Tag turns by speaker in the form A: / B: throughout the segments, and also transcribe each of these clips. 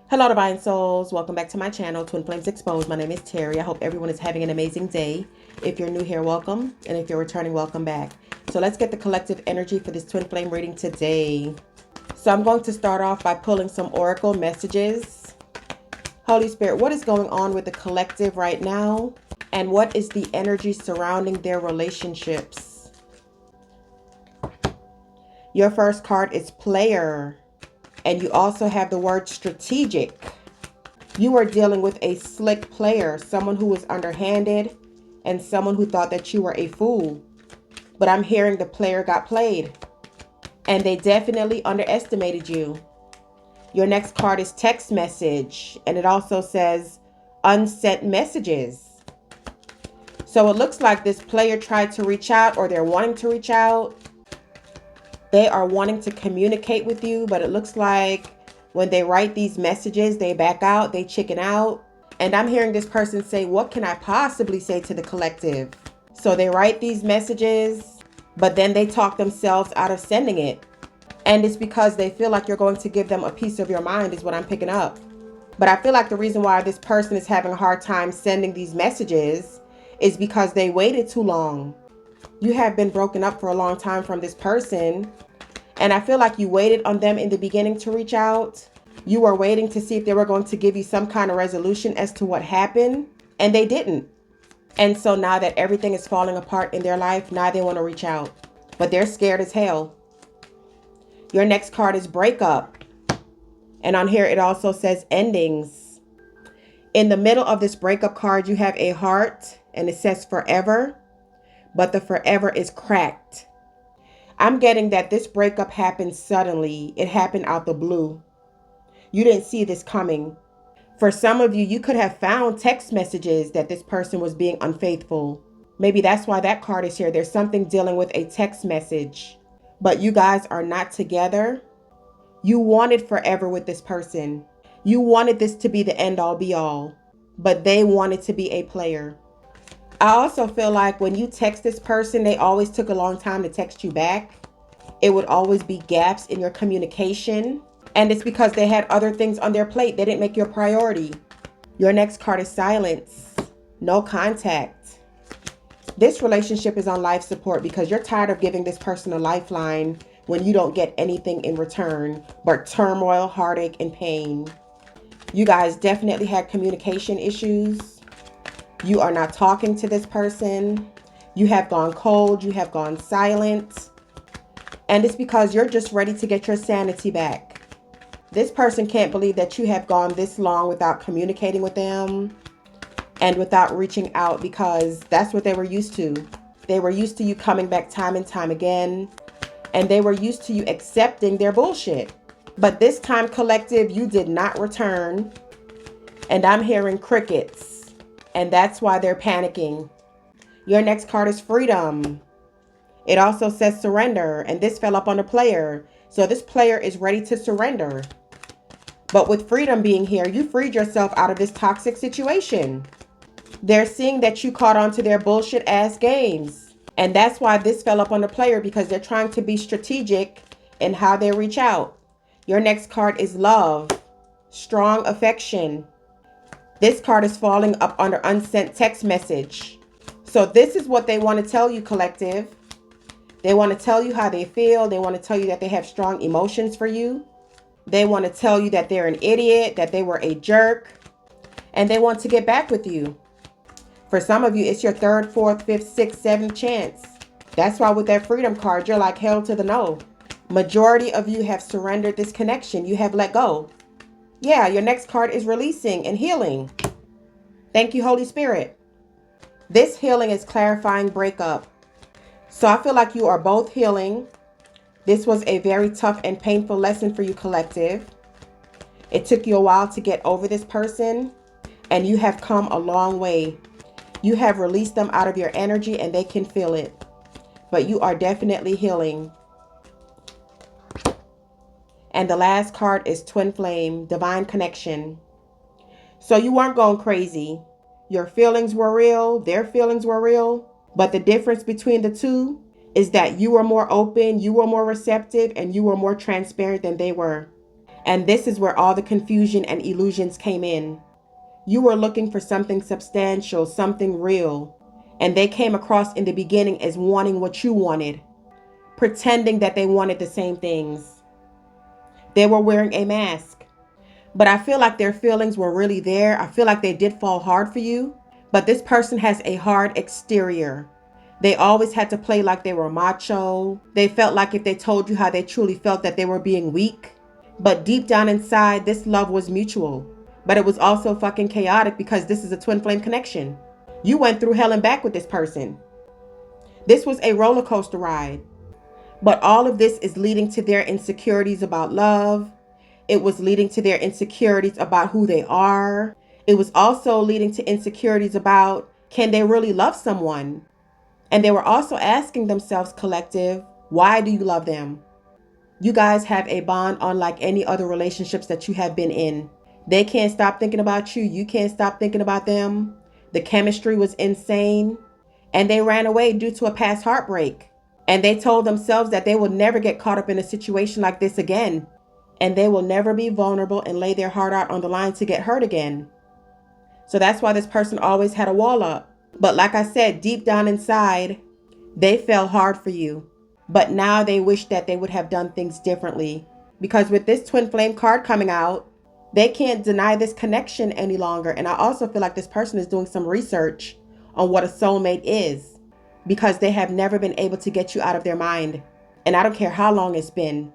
A: Hello, Divine Souls. Welcome back to my channel, Twin Flames Exposed. My name is Terry. I hope everyone is having an amazing day. If you're new here, welcome. And if you're returning, welcome back. So let's get the collective energy for this Twin Flame reading today. So I'm going to start off by pulling some oracle messages. Holy Spirit, what is going on with the collective right now? And what is the energy surrounding their relationships? Your first card is Player. And you also have the word strategic. You are dealing with a slick player, someone who was underhanded and someone who thought that you were a fool. But I'm hearing the player got played and they definitely underestimated you. Your next card is text message, and it also says unsent messages. So it looks like this player tried to reach out, or they're wanting to reach out. They are wanting to communicate with you, but it looks like when they write these messages, they back out, they chicken out. And I'm hearing this person say, what can I possibly say to the collective? So they write these messages, but then they talk themselves out of sending it. And it's because they feel like you're going to give them a piece of your mind is what I'm picking up. But I feel like the reason why this person is having a hard time sending these messages is because they waited too long. You have been broken up for a long time from this person. And I feel like you waited on them in the beginning to reach out. You were waiting to see if they were going to give you some kind of resolution as to what happened. And they didn't. And so now that everything is falling apart in their life, now they want to reach out. But they're scared as hell. Your next card is Breakup. And on here it also says Endings. In the middle of this breakup card, you have a heart. And it says forever. But the forever is cracked. I'm getting that this breakup happened suddenly. It happened out the blue. You didn't see this coming. For some of you, you could have found text messages that this person was being unfaithful. Maybe that's why that card is here. There's something dealing with a text message. But you guys are not together. You wanted forever with this person. You wanted this to be the end all be all. But they wanted to be a player. I also feel like when you text this person, they always took a long time to text you back. It would always be gaps in your communication. And it's because they had other things on their plate. They didn't make your priority. Your next card is Silence. No contact. This relationship is on life support because you're tired of giving this person a lifeline when you don't get anything in return but turmoil, heartache, and pain. You guys definitely had communication issues. You are not talking to this person. You have gone cold. You have gone silent. And it's because you're just ready to get your sanity back. This person can't believe that you have gone this long without communicating with them and without reaching out, because that's what they were used to. They were used to you coming back time and time again, and they were used to you accepting their bullshit. But this time, collective, you did not return. And I'm hearing crickets. And that's why they're panicking. Your next card is Freedom. It also says surrender, and this fell up on the player. So this player is ready to surrender. But with freedom being here, you freed yourself out of this toxic situation. They're seeing that you caught on to their bullshit ass games. And that's why this fell up on the player, because they're trying to be strategic in how they reach out. Your next card is Love. Strong affection. This card is falling up under unsent text message. So this is what they want to tell you, collective. They want to tell you how they feel. They want to tell you that they have strong emotions for you. They want to tell you that they're an idiot, that they were a jerk, and they want to get back with you. For some of you, it's your third, fourth, fifth, sixth, seventh chance. That's why with that Freedom card, you're like hell to the no. Majority of you have surrendered this connection. You have let go. Yeah, your next card is Releasing and Healing. Thank you, Holy Spirit. This healing is clarifying breakup. So I feel like you are both healing. This was a very tough and painful lesson for you, collective. It took you a while to get over this person, and you have come a long way. You have released them out of your energy and they can feel it. But you are definitely healing. And the last card is Twin Flame, Divine Connection. So you weren't going crazy. Your feelings were real. Their feelings were real. But the difference between the two is that you were more open, you were more receptive, and you were more transparent than they were. And this is where all the confusion and illusions came in. You were looking for something substantial, something real. And they came across in the beginning as wanting what you wanted, pretending that they wanted the same things. They were wearing a mask. But I feel like their feelings were really there. I feel like they did fall hard for you. But this person has a hard exterior. They always had to play like they were macho. They felt like if they told you how they truly felt, that they were being weak. But deep down inside, this love was mutual. But it was also fucking chaotic because this is a twin flame connection. You went through hell and back with this person. This was a roller coaster ride. But all of this is leading to their insecurities about love. It was leading to their insecurities about who they are. It was also leading to insecurities about, can they really love someone? And they were also asking themselves, collective, why do you love them? You guys have a bond unlike any other relationships that you have been in. They can't stop thinking about you. You can't stop thinking about them. The chemistry was insane. And they ran away due to a past heartbreak. And they told themselves that they will never get caught up in a situation like this again. And they will never be vulnerable and lay their heart out on the line to get hurt again. So that's why this person always had a wall up. But like I said, deep down inside, they fell hard for you. But now they wish that they would have done things differently. Because with this twin flame card coming out, they can't deny this connection any longer. And I also feel like this person is doing some research on what a soulmate is, because they have never been able to get you out of their mind. And I don't care how long it's been.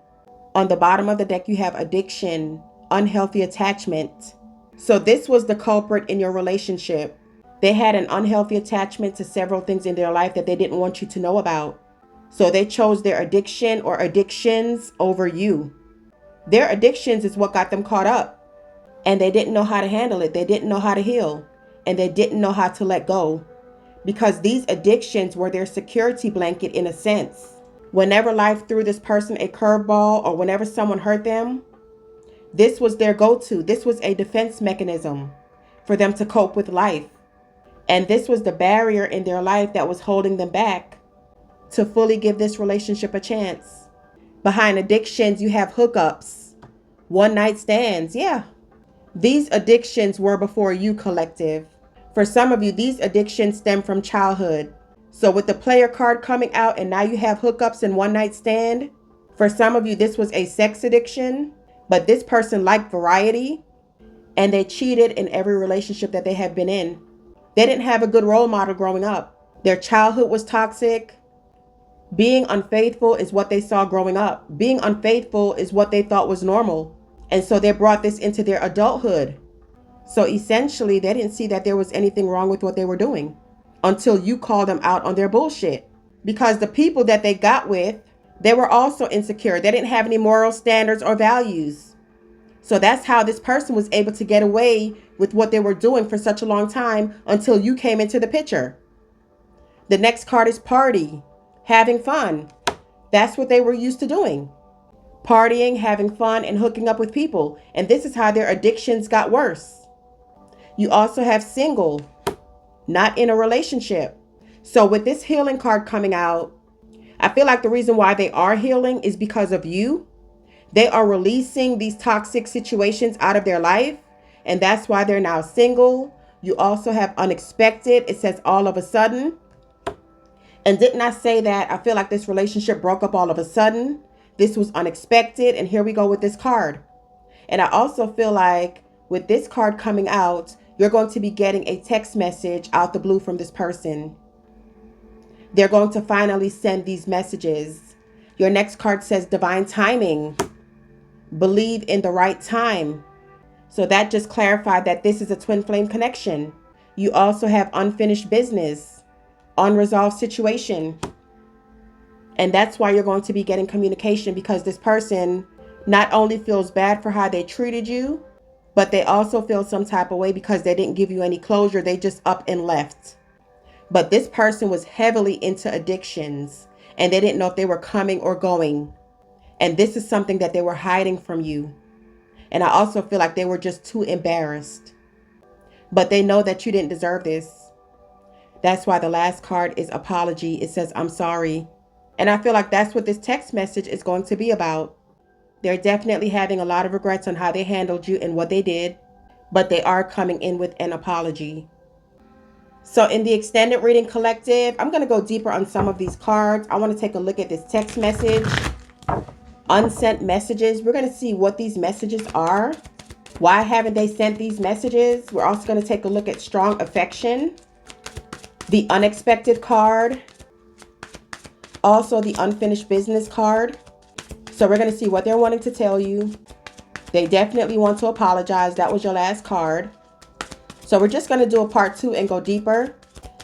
A: On the bottom of the deck, you have addiction, unhealthy attachment. So this was the culprit in your relationship. They had an unhealthy attachment to several things in their life that they didn't want you to know about. So they chose their addiction or addictions over you. Their addictions is what got them caught up. And they didn't know how to handle it. They didn't know how to heal. And they didn't know how to let go. Because these addictions were their security blanket in a sense. Whenever life threw this person a curveball or whenever someone hurt them, this was their go-to. This was a defense mechanism for them to cope with life. And this was the barrier in their life that was holding them back to fully give this relationship a chance. Behind addictions, you have hookups, one night stands. Yeah. These addictions were before you, collective. For some of you, these addictions stem from childhood. So with the player card coming out and now you have hookups and one night stand, for some of you, this was a sex addiction, but this person liked variety and they cheated in every relationship that they have been in. They didn't have a good role model growing up. Their childhood was toxic. Being unfaithful is what they saw growing up. Being unfaithful is what they thought was normal. And so they brought this into their adulthood. So essentially, they didn't see that there was anything wrong with what they were doing until you called them out on their bullshit. Because the people that they got with, they were also insecure. They didn't have any moral standards or values. So that's how this person was able to get away with what they were doing for such a long time until you came into the picture. The next card is party, having fun. That's what they were used to doing. Partying, having fun, and hooking up with people. And this is how their addictions got worse. You also have single, not in a relationship. So with this healing card coming out, I feel like the reason why they are healing is because of you. They are releasing these toxic situations out of their life. And that's why they're now single. You also have unexpected. It says all of a sudden. And didn't I say that I feel like this relationship broke up all of a sudden? This was unexpected. And here we go with this card. And I also feel like with this card coming out, you're going to be getting a text message out the blue from this person. They're going to finally send these messages. Your next card says divine timing. Believe in the right time. So that just clarified that this is a twin flame connection. You also have unfinished business, unresolved situation. And that's why you're going to be getting communication, because this person not only feels bad for how they treated you, but they also feel some type of way because they didn't give you any closure. They just up and left. But this person was heavily into addictions and they didn't know if they were coming or going. And this is something that they were hiding from you. And I also feel like they were just too embarrassed. But they know that you didn't deserve this. That's why the last card is apology. It says, I'm sorry. And I feel like that's what this text message is going to be about. They're definitely having a lot of regrets on how they handled you and what they did, but they are coming in with an apology. So in the extended reading collective, I'm going to go deeper on some of these cards. I want to take a look at this text message, unsent messages. We're going to see what these messages are. Why haven't they sent these messages? We're also going to take a look at strong affection, the unexpected card, also the unfinished business card. So we're going to see what they're wanting to tell you. They definitely want to apologize. That was your last card. So we're just going to do a part 2 and go deeper.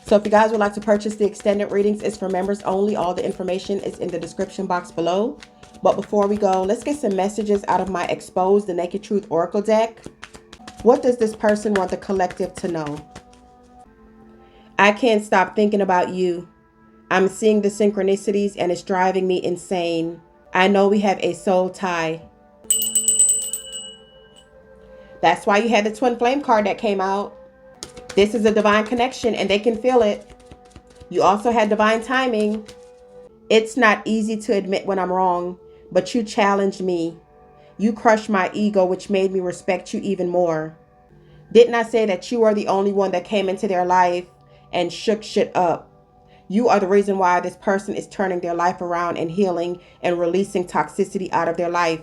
A: So if you guys would like to purchase the extended readings, it's for members only. All the information is in the description box below. But before we go, let's get some messages out of my Exposed, the Naked Truth Oracle deck. What does this person want the collective to know? I can't stop thinking about you. I'm seeing the synchronicities and it's driving me insane. I know we have a soul tie. That's why you had the twin flame card that came out. This is a divine connection and they can feel it. You also had divine timing. It's not easy to admit when I'm wrong, but you challenged me. You crushed my ego, which made me respect you even more. Didn't I say that you are the only one that came into their life and shook shit up? You are the reason why this person is turning their life around and healing and releasing toxicity out of their life,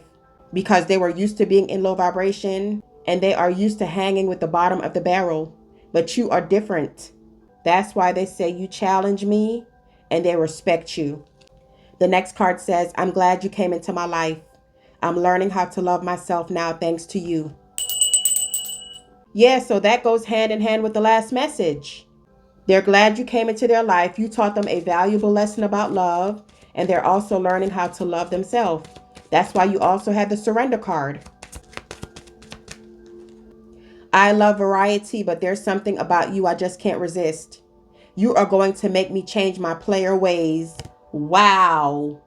A: because they were used to being in low vibration and they are used to hanging with the bottom of the barrel. But you are different. That's why they say you challenge me and they respect you. The next card says, I'm glad you came into my life. I'm learning how to love myself now thanks to you. Yeah, so that goes hand in hand with the last message. They're glad you came into their life. You taught them a valuable lesson about love, and they're also learning how to love themselves. That's why you also had the surrender card. I love variety, but there's something about you I just can't resist. You are going to make me change my player ways. Wow.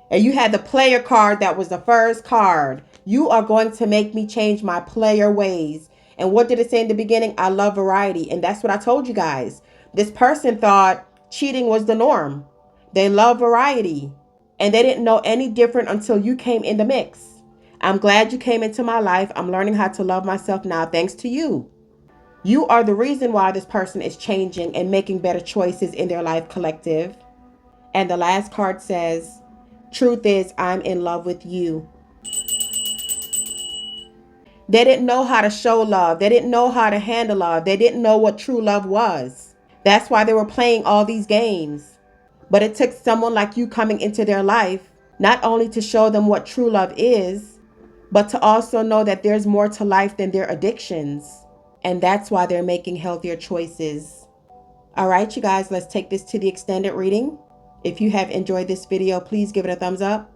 A: And you had the player card that was the first card. You are going to make me change my player ways. And what did it say in the beginning? I love variety. And that's what I told you guys. This person thought cheating was the norm. They love variety. And they didn't know any different until you came in the mix. I'm glad you came into my life. I'm learning how to love myself now thanks to you. You are the reason why this person is changing and making better choices in their life, collective. And the last card says, truth is, I'm in love with you. They didn't know how to show love. They didn't know how to handle love. They didn't know what true love was. That's why they were playing all these games. But it took someone like you coming into their life, not only to show them what true love is, but to also know that there's more to life than their addictions. And that's why they're making healthier choices. All right, you guys, let's take this to the extended reading. If you have enjoyed this video, please give it a thumbs up.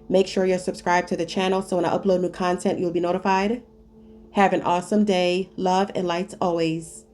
A: Make sure you're subscribed to the channel so when I upload new content, you'll be notified. Have an awesome day. Love and lights always.